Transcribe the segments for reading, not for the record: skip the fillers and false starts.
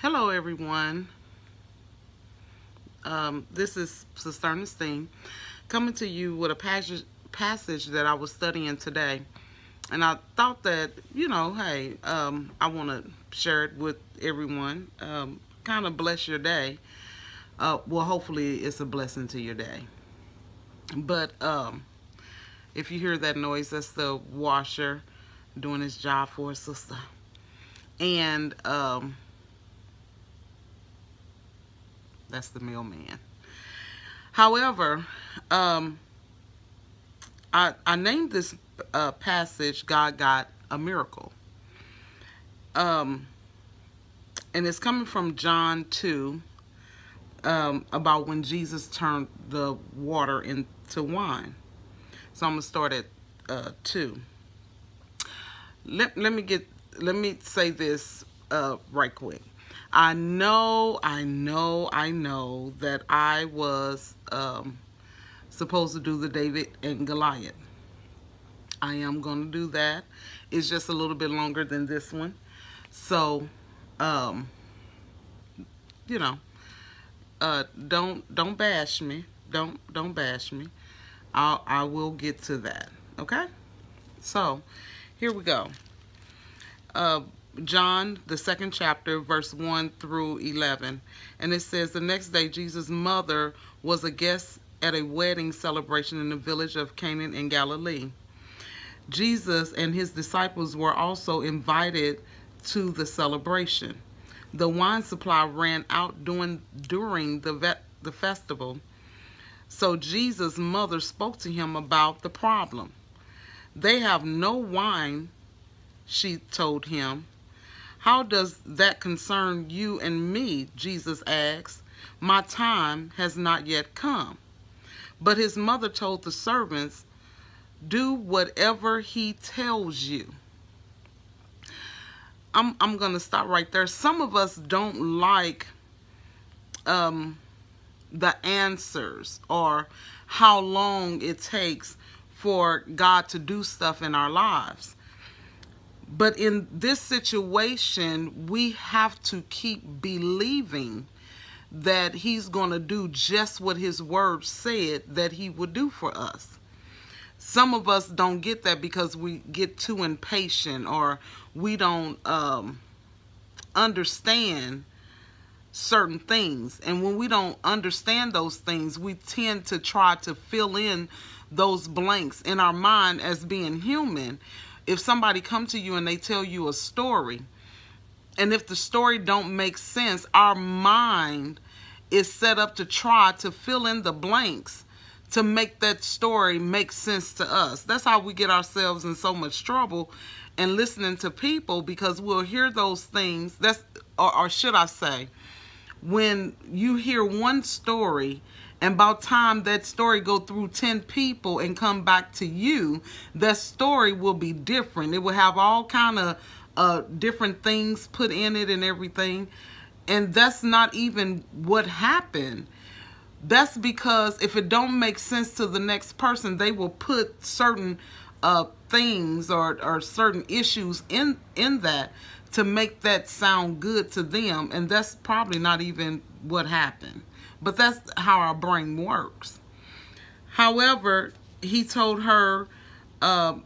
Hello, everyone. This is Sister Ernestine coming to you with a passage that I was studying today. And I thought that, hey, I want to share it with everyone, kind of bless your day. Well, hopefully it's a blessing to your day. But if you hear that noise, that's the washer doing his job for his sister. And that's the mailman. However, I named this passage, God Got a Miracle. And it's coming from John 2, about when Jesus turned the water into wine. So I'm going to start at 2. Let me say this right quick. I know that I was supposed to do the David and Goliath. I am going to do that. It's just a little bit longer than this one. So, don't bash me. Don't bash me. I will get to that. Okay? So, here we go. John, the 2nd chapter, verse 1 through 11. And it says, the next day Jesus' mother was a guest at a wedding celebration in the village of Cana in Galilee. Jesus and his disciples were also invited to the celebration. The wine supply ran out during the festival. So Jesus' mother spoke to him about the problem. They have no wine, she told him. How does that concern you and me? Jesus asked. My time has not yet come. But his mother told the servants, do whatever he tells you. I'm going to stop right there. Some of us don't like the answers or how long it takes for God to do stuff in our lives. But in this situation, we have to keep believing that he's going to do just what his word said that he would do for us. Some of us don't get that because we get too impatient or we don't understand certain things. And when we don't understand those things, we tend to try to fill in those blanks in our mind as being human. If somebody comes to you and they tell you a story, and if the story don't make sense, our mind is set up to try to fill in the blanks to make that story make sense to us. That's how we get ourselves in so much trouble and listening to people, because we'll hear those things. Or should I say, when you hear one story and about time that story go through 10 people and come back to you, that story will be different. It will have all kind of different things put in it and everything. And that's not even what happened. That's because if it don't make sense to the next person, they will put certain things or certain issues in that to make that sound good to them. And that's probably not even what happened. But that's how our brain works. However, he told her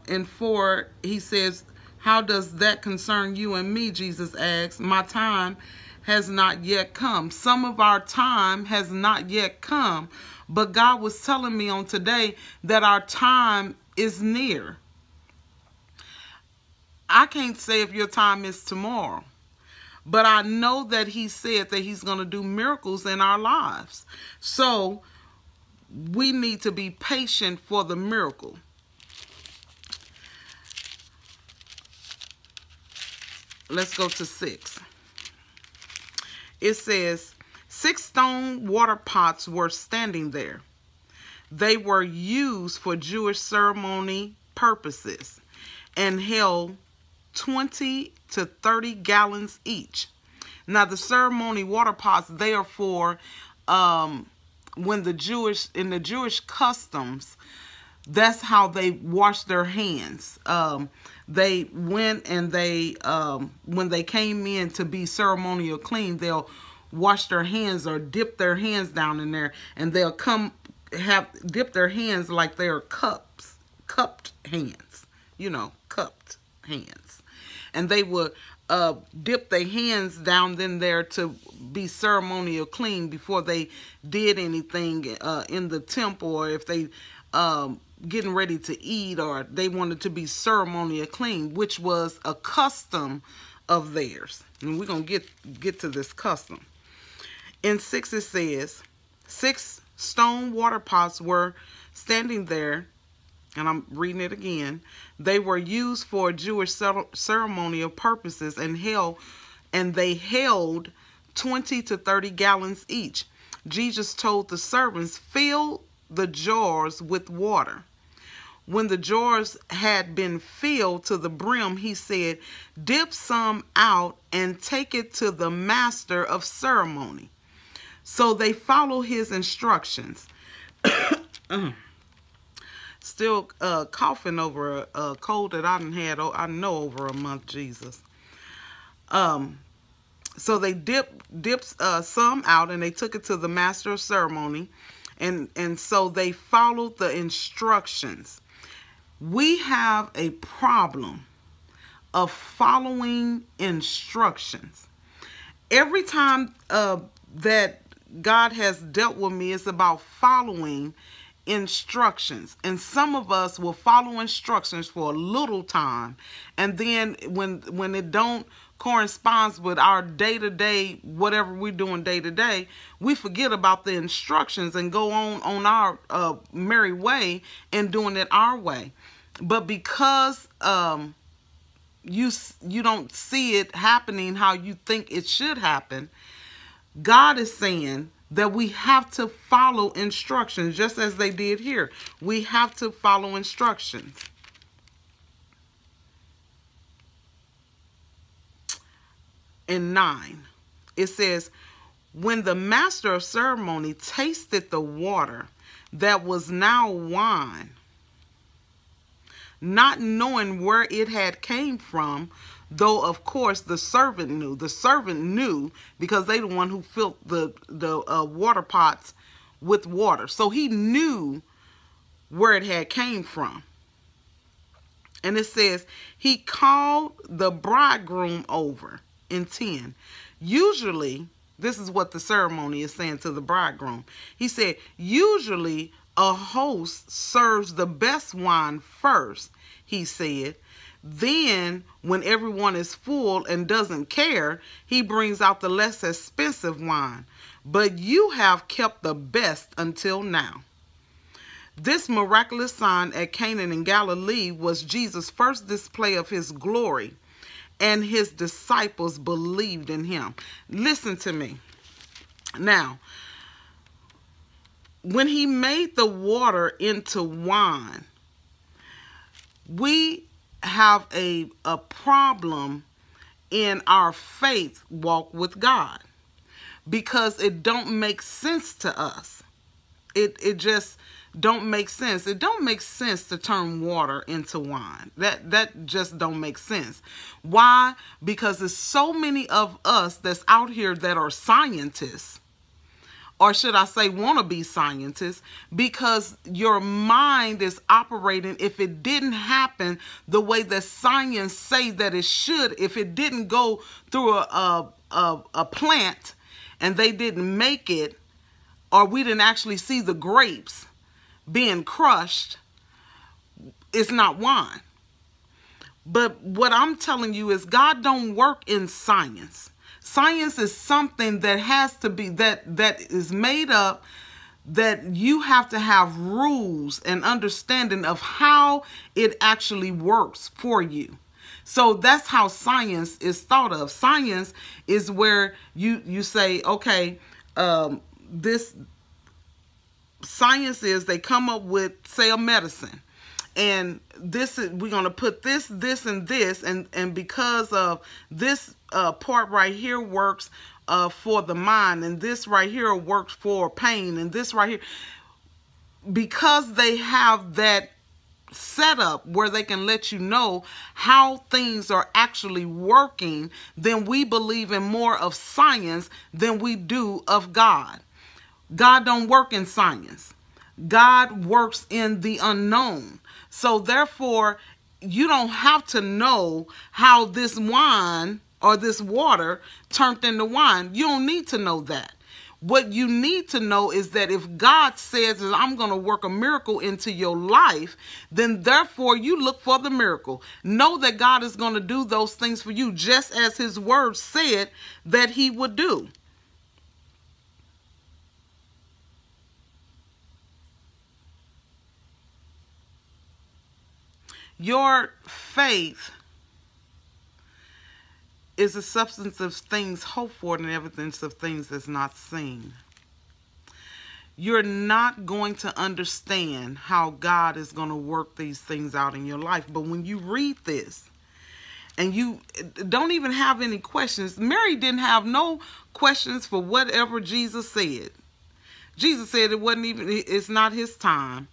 in 4, he says, how does that concern you and me? Jesus asked. My time has not yet come. Some of our time has not yet come. But God was telling me on today that our time is near. I can't say if your time is tomorrow. But I know that he said that he's going to do miracles in our lives. So we need to be patient for the miracle. Let's go to 6. It says, 6 stone water pots were standing there. They were used for Jewish ceremony purposes and held 20 to 30 gallons each. Now the ceremony water pots, they are for when in the Jewish customs, That's how they washed their hands. They went and they, when they came in to be ceremonial clean, they'll wash their hands or dip their hands down in there, and they'll dip their hands like they're cupped hands, you know, cupped hands. And they would dip their hands down in there to be ceremonial clean before they did anything in the temple, or if they getting ready to eat, or they wanted to be ceremonial clean, which was a custom of theirs. And we're going to get to this custom. In 6 it says, 6 stone water pots were standing there, and I'm reading it again. They were used for Jewish ceremonial purposes, and they held 20 to 30 gallons each. Jesus told the servants, fill the jars with water. When the jars had been filled to the brim, he said, dip some out and take it to the master of ceremony. So they follow his instructions. Still coughing over a cold that I know over a month, Jesus. So they dipped some out, and they took it to the master of ceremony, and so they followed the instructions. We have a problem of following instructions. Every time that God has dealt with me, it's about following instructions. And some of us will follow instructions for a little time, and then when it don't corresponds with our day-to-day, whatever we're doing day-to-day, we forget about the instructions and go on our merry way and doing it our way. But because you don't see it happening how you think it should happen, God is saying that we have to follow instructions, just as they did here. We have to follow instructions. In 9, it says, when the master of ceremony tasted the water that was now wine, not knowing where it had came from, though of course the servant knew. The servant knew because they the one who filled the water pots with water. So he knew where it had came from. And it says, he called the bridegroom over. In 10, usually, this is what the ceremony is saying to the bridegroom. He said, usually a host serves the best wine first, he said. Then, when everyone is full and doesn't care, he brings out the less expensive wine. But you have kept the best until now. This miraculous sign at Cana in Galilee was Jesus' first display of his glory, and his disciples believed in him. Listen to me. Now, when he made the water into wine, we have a problem in our faith walk with God, because it don't make sense to us. It just don't make sense. It don't make sense to turn water into wine. That just don't make sense. Why? Because there's so many of us that's out here that are scientists, or should I say wannabe scientists, because your mind is operating, if it didn't happen the way that science say that it should, if it didn't go through a plant and they didn't make it, or we didn't actually see the grapes being crushed, it's not wine. But what I'm telling you is God don't work in science. Science is something that has to be, that is made up, that you have to have rules and understanding of how it actually works for you. So that's how science is thought of. Science is where you say, okay, this science is, they come up with, say, a medicine, and this is, we're going to put this, and this, and because of this part right here works for the mind, and this right here works for pain, and this right here. because they have that setup where they can let you know how things are actually working, then we believe in more of science than we do of God. God don't work in science. God works in the unknown. So therefore, you don't have to know how this wine or this water turned into wine. You don't need to know that. What you need to know is that if God says that I'm going to work a miracle into your life, then therefore you look for the miracle. Know that God is going to do those things for you just as his word said that he would do. Your faith is the substance of things hoped for and evidence of things that's not seen. You're not going to understand how God is going to work these things out in your life. But when you read this and you don't even have any questions, Mary didn't have no questions for whatever Jesus said. Jesus said it's not his time.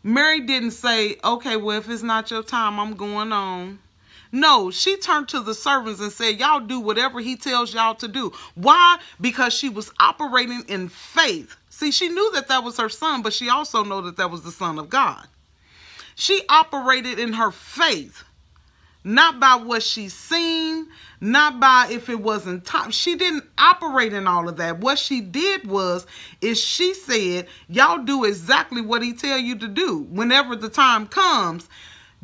Mary didn't say, okay, well, if it's not your time, I'm going on. No, she turned to the servants and said, y'all do whatever he tells y'all to do. Why? Because she was operating in faith. See, she knew that that was her son, but she also knew that that was the Son of God. She operated in her faith, not by what she's seen, not by if it wasn't time. She didn't operate in all of that. What she did is she said, y'all do exactly what he tell you to do. Whenever the time comes,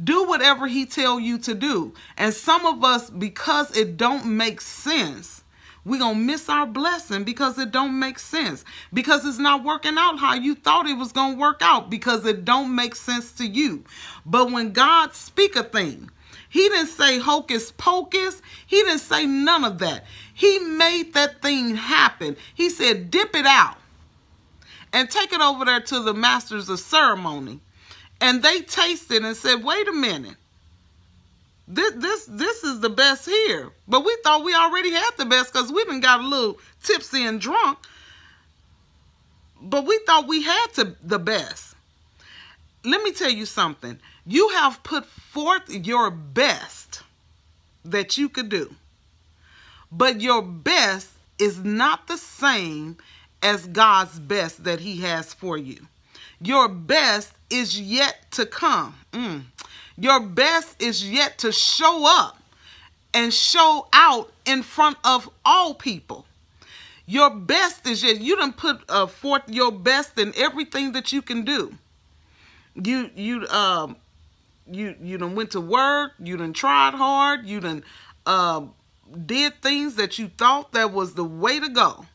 do whatever he tell you to do. And some of us, because it don't make sense, we're going to miss our blessing because it don't make sense. Because it's not working out how you thought it was going to work out. Because it don't make sense to you. But when God speak a thing, he didn't say hocus pocus. He didn't say none of that. He made that thing happen. He said, dip it out and take it over there to the masters of ceremony. And they tasted and said, wait a minute. This is the best here. But we thought we already had the best because we done got a little tipsy and drunk. But we thought we had the best. Let me tell you something. You have put forth your best that you could do. But your best is not the same as God's best that he has for you. Your best is yet to come. Your best is yet to show up and show out in front of all people. Your best is yet. You done put forth your best in everything that you can do. You done went to work. You done tried hard. You done did things that you thought that was the way to go.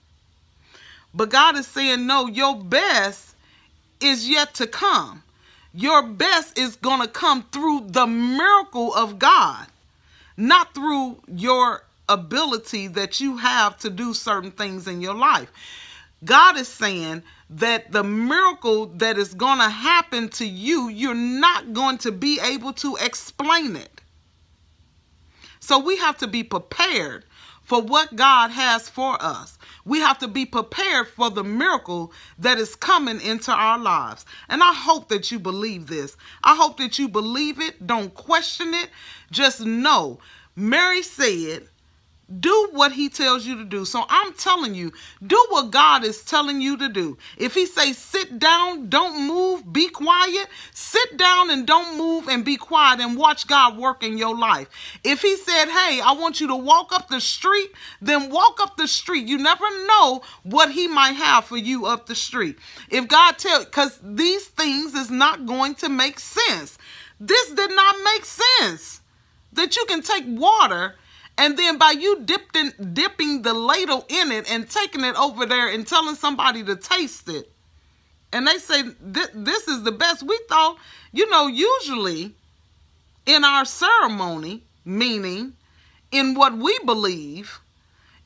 But God is saying, no, your best is yet to come. Your best is going to come through the miracle of God, not through your ability that you have to do certain things in your life. God is saying that the miracle that is going to happen to you, you're not going to be able to explain it. So we have to be prepared for what God has for us. We have to be prepared for the miracle that is coming into our lives. And I hope that you believe this. I hope that you believe it. Don't question it. Just know, Mary said, do what he tells you to do. So I'm telling you, do what God is telling you to do. If he says sit down, don't move, be quiet, sit down and don't move and be quiet and watch God work in your life. If he said, hey, I want you to walk up the street, then walk up the street. You never know what he might have for you up the street. If God tells, because these things is not going to make sense. This did not make sense. That you can take water and then by you dipping the ladle in it and taking it over there and telling somebody to taste it. And they say, this is the best. We thought, usually in our ceremony, meaning in what we believe,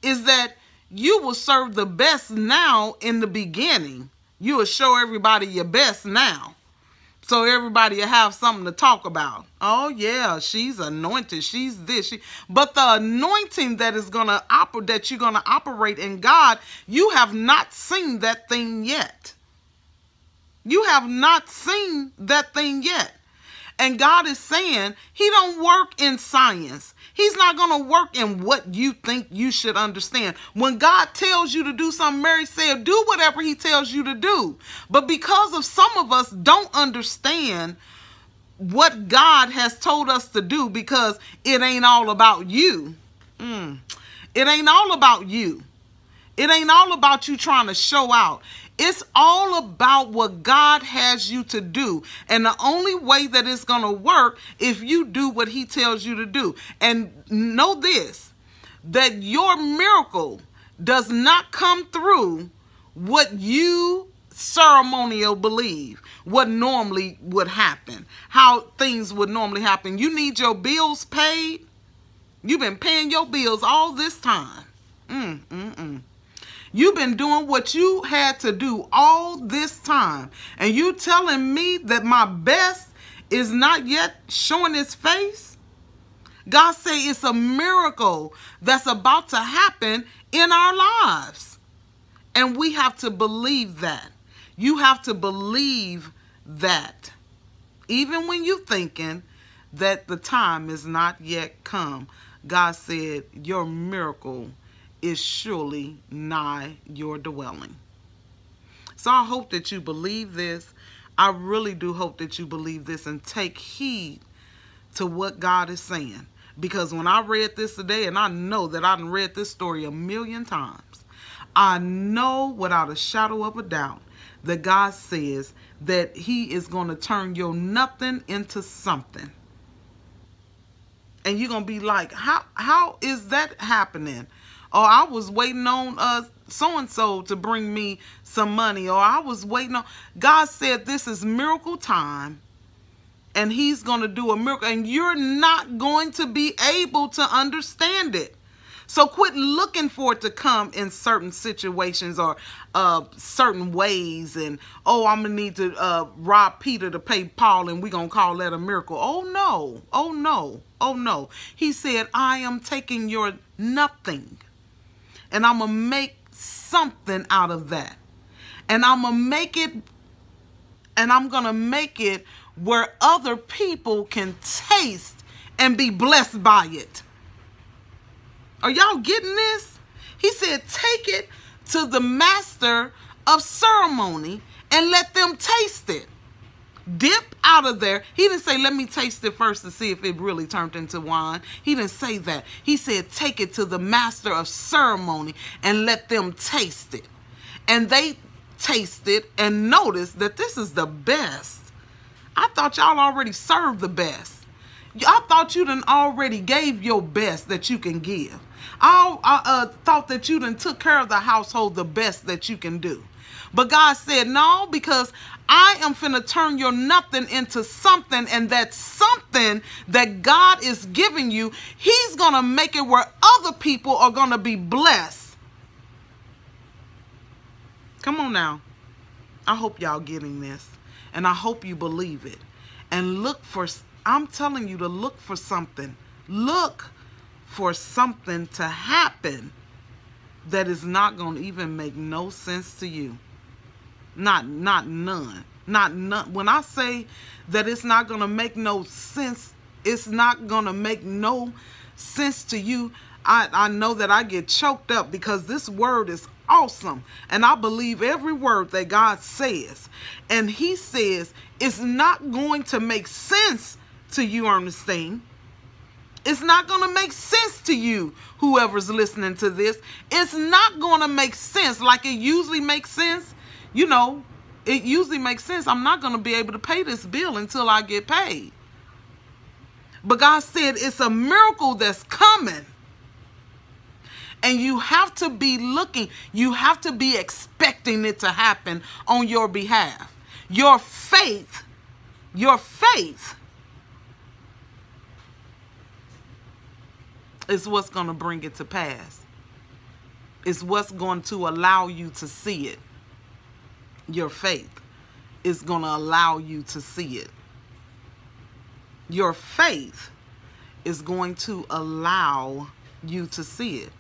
is that you will serve the best now in the beginning. You will show everybody your best now. So everybody will have something to talk about. Oh, yeah, she's anointed. She's this. But the anointing that is going to operate, that you're going to operate in God, you have not seen that thing yet. You have not seen that thing yet. And God is saying he don't work in science. He's not going to work in what you think you should understand. When God tells you to do something, Mary said, do whatever he tells you to do. But because of some of us don't understand what God has told us to do, because it ain't all about you. It ain't all about you. It ain't all about you trying to show out. It's all about what God has you to do. And the only way that it's going to work if you do what he tells you to do. And know this, that your miracle does not come through what you ceremonial believe, what normally would happen, how things would normally happen. You need your bills paid. You've been paying your bills all this time. You've been doing what you had to do all this time. And you telling me that my best is not yet showing its face? God say it's a miracle that's about to happen in our lives. And we have to believe that. You have to believe that. Even when you're thinking that the time is not yet come, God said your miracle is surely nigh your dwelling. So I hope that you believe this. I really do hope that you believe this and take heed to what God is saying. Because when I read this today, and I know that I've read this story a million times, I know without a shadow of a doubt that God says that he is going to turn your nothing into something. And you're going to be like, how is that happening? Or I was waiting on so-and-so to bring me some money. Or I was waiting on... God said this is miracle time. And he's going to do a miracle. And you're not going to be able to understand it. So quit looking for it to come in certain situations or certain ways. And, oh, I'm going to need to rob Peter to pay Paul and we're going to call that a miracle. Oh, no. Oh, no. Oh, no. He said, I am taking your nothing. And I'm going to make something out of that. And I'm going to make it, and I'm going to make it where other people can taste and be blessed by it. Are y'all getting this? He said, take it to the master of ceremony and let them taste it. Dip out of there. He didn't say, let me taste it first to see if it really turned into wine. He didn't say that. He said, take it to the master of ceremony and let them taste it. And they tasted and noticed that this is the best. I thought y'all already served the best. I thought you done already gave your best that you can give. I thought that you done took care of the household the best that you can do. But God said, no, because I am finna turn your nothing into something, and that something that God is giving you, he's gonna make it where other people are gonna be blessed. Come on now. I hope y'all getting this, and I hope you believe it. And look for, I'm telling you to look for something. Look for something to happen that is not gonna even make no sense to you. Not none. Not none. When I say that it's not going to make no sense, it's not going to make no sense to you. I know that I get choked up because this word is awesome. And I believe every word that God says. And he says it's not going to make sense to you, Ernestine. It's not going to make sense to you, whoever's listening to this. It's not going to make sense like it usually makes sense. You know, it usually makes sense. I'm not going to be able to pay this bill until I get paid. But God said it's a miracle that's coming. And you have to be looking. You have to be expecting it to happen on your behalf. Your faith is what's going to bring it to pass. It's what's going to allow you to see it. Your faith is going to allow you to see it. Your faith is going to allow you to see it.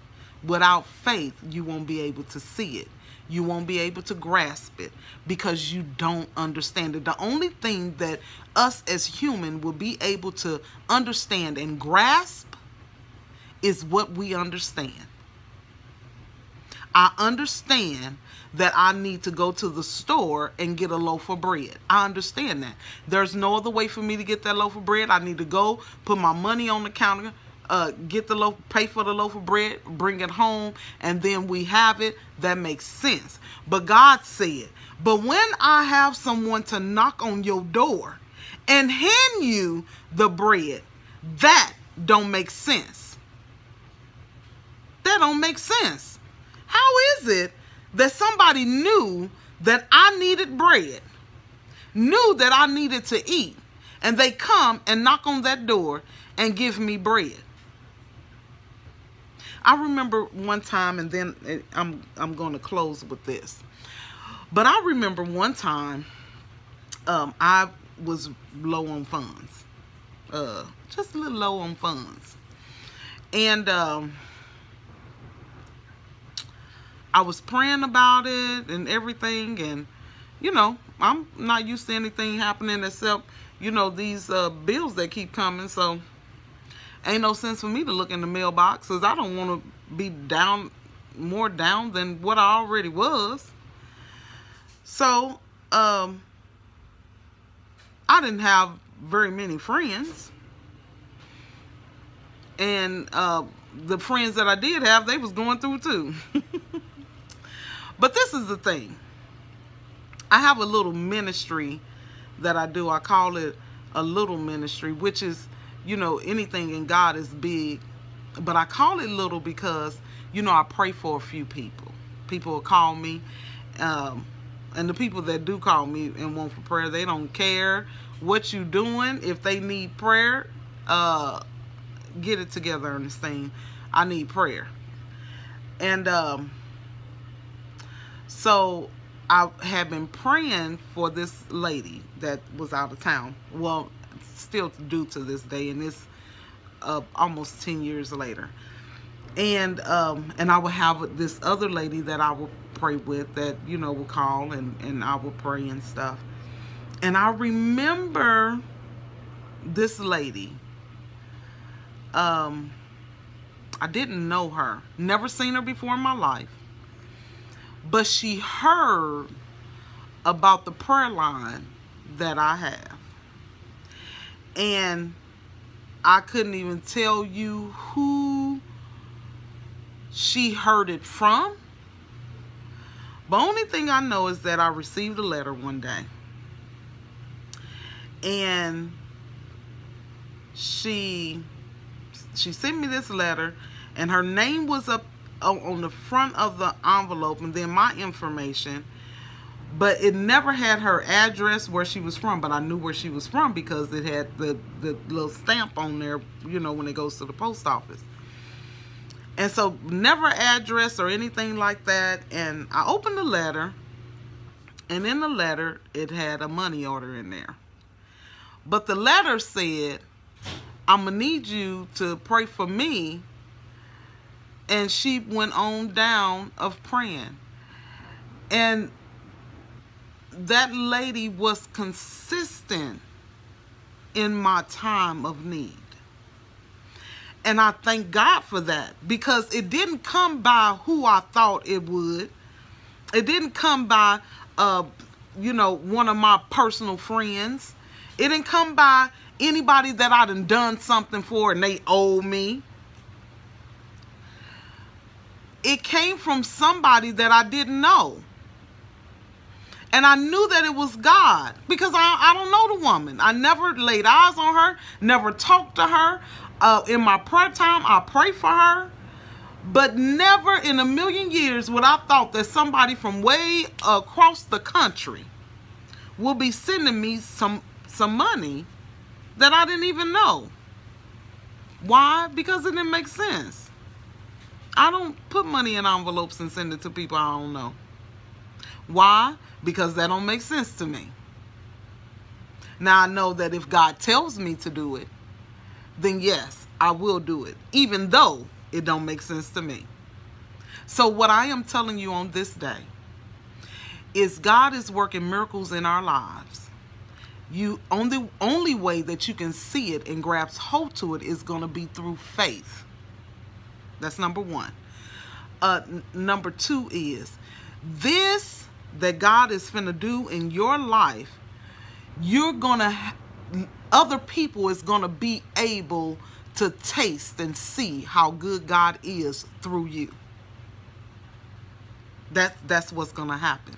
without faith, you won't be able to see it. You won't be able to grasp it because you don't understand it. The only thing that us as human will be able to understand and grasp is what we understand. I understand that I need to go to the store and get a loaf of bread. I understand that. There's no other way for me to get that loaf of bread. I need to go put my money on the counter, get the loaf, pay for the loaf of bread, bring it home, and then we have it. That makes sense. But God said, but when I have someone to knock on your door and hand you the bread, that don't make sense. That don't make sense. How is it that somebody knew that I needed bread, knew that I needed to eat, and they come and knock on that door and give me bread? I remember one time, and then I'm going to close with this. But I remember one time I was low on funds, just a little low on funds, and I was praying about it and everything, and you know, I'm not used to anything happening except, you know, these bills that keep coming. So ain't no sense for me to look in the mailbox, because I don't want to be down, more down than what I already was. So I didn't have very many friends, and the friends that I did have, they was going through too. But this is the thing. I have a little ministry that I do. I call it a little ministry, which is, you know, anything in God is big. But I call it little because, you know, I pray for a few people. People will call me. And the people that do call me and want for prayer, they don't care what you doing. If they need prayer, get it together, Ernestine. I need prayer. And so I have been praying for this lady that was out of town. Well, still do to this day, and it's almost 10 years later. And I would have this other lady that I would pray with that, you know, would call, and I would pray and stuff. And I remember this lady. I didn't know her, never seen her before in my life. But she heard about the prayer line that I have. And I couldn't even tell you who she heard it from. The only thing I know is that I received a letter one day. And she sent me this letter, and her name was up on the front of the envelope, and then my information, but it never had her address where she was from. But I knew where she was from because it had the little stamp on there, you know, when it goes to the post office. And so never address or anything like that. And I opened the letter, and in the letter it had a money order in there. But the letter said, I'm gonna need you to pray for me. And she went on down of praying. And that lady was consistent in my time of need. And I thank God for that, because it didn't come by who I thought it would. It didn't come by, you know, one of my personal friends. It didn't come by anybody that I done something for and they owe me. It came from somebody that I didn't know. And I knew that it was God, because I don't know the woman. I never laid eyes on her, never talked to her. In my prayer time, I pray for her. But never in a million years would I thought that somebody from way across the country will be sending me some money that I didn't even know. Why? Because it didn't make sense. I don't put money in envelopes and send it to people I don't know. Why? Because that don't make sense to me. Now I know that if God tells me to do it, then yes, I will do it, even though it don't make sense to me. So what I am telling you on this day is God is working miracles in our lives. You only way that you can see it and grasp hold to it is going to be through faith. That's number one. Number two is this that God is finna do in your life. You're gonna other people is gonna be able to taste and see how good God is through you. That's what's gonna happen.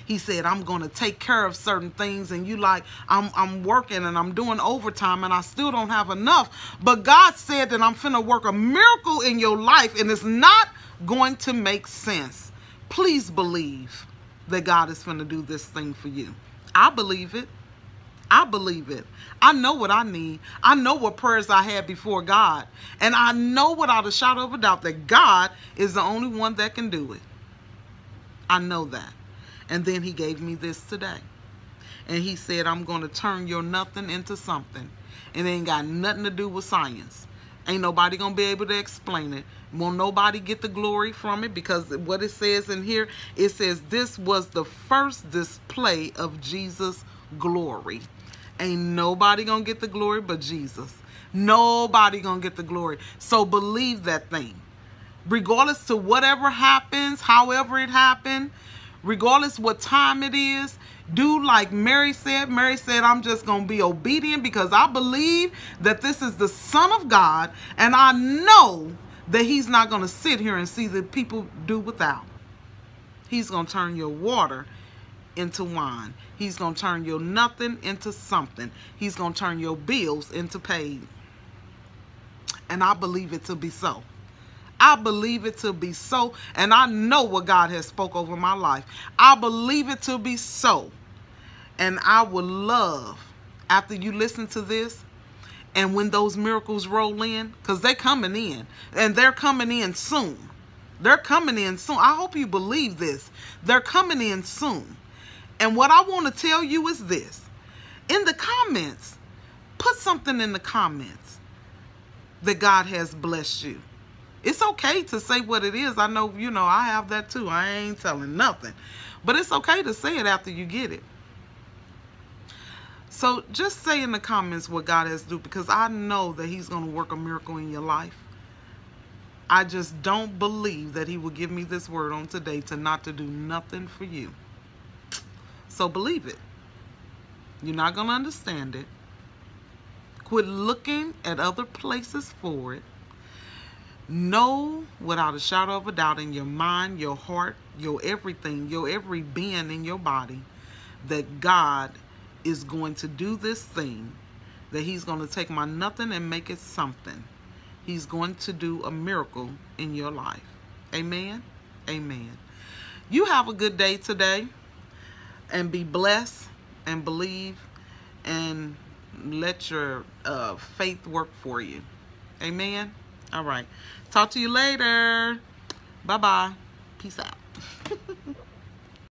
He said, I'm going to take care of certain things, and you like, I'm working and I'm doing overtime and I still don't have enough. But God said that I'm finna work a miracle in your life, and it's not going to make sense. Please believe that God is finna do this thing for you. I believe it. I believe it. I know what I need. I know what prayers I had before God. And I know without a shadow of a doubt that God is the only one that can do it. I know that. And then he gave me this today. And he said, I'm going to turn your nothing into something. And it ain't got nothing to do with science. Ain't nobody going to be able to explain it. Won't nobody get the glory from it, because what it says in here, it says this was the first display of Jesus' glory. Ain't nobody going to get the glory but Jesus. Nobody going to get the glory. So believe that thing. Regardless to whatever happens, however it happened, regardless what time it is, do like Mary said. Mary said, I'm just going to be obedient because I believe that this is the Son of God, and I know that he's not going to sit here and see that people do without. He's going to turn your water into wine. He's going to turn your nothing into something. He's going to turn your bills into paid. And I believe it to be so. I believe it to be so, and I know what God has spoke over my life. I believe it to be so. And I would love, after you listen to this, and when those miracles roll in, because they're coming in, and they're coming in soon. They're coming in soon. I hope you believe this. They're coming in soon. And what I want to tell you is this. In the comments, put something in the comments that God has blessed you. It's okay to say what it is. I know, I have that too. I ain't telling nothing. But it's okay to say it after you get it. So just say in the comments what God has done, because I know that he's going to work a miracle in your life. I just don't believe that he will give me this word on today to not to do nothing for you. So believe it. You're not going to understand it. Quit looking at other places for it. Know without a shadow of a doubt in your mind, your heart, your everything, your every being in your body, that God is going to do this thing, that he's going to take my nothing and make it something. He's going to do a miracle in your life. Amen. Amen. You have a good day today, and be blessed and believe and let your faith work for you. Amen. All right. Talk to you later. Bye-bye. Peace out.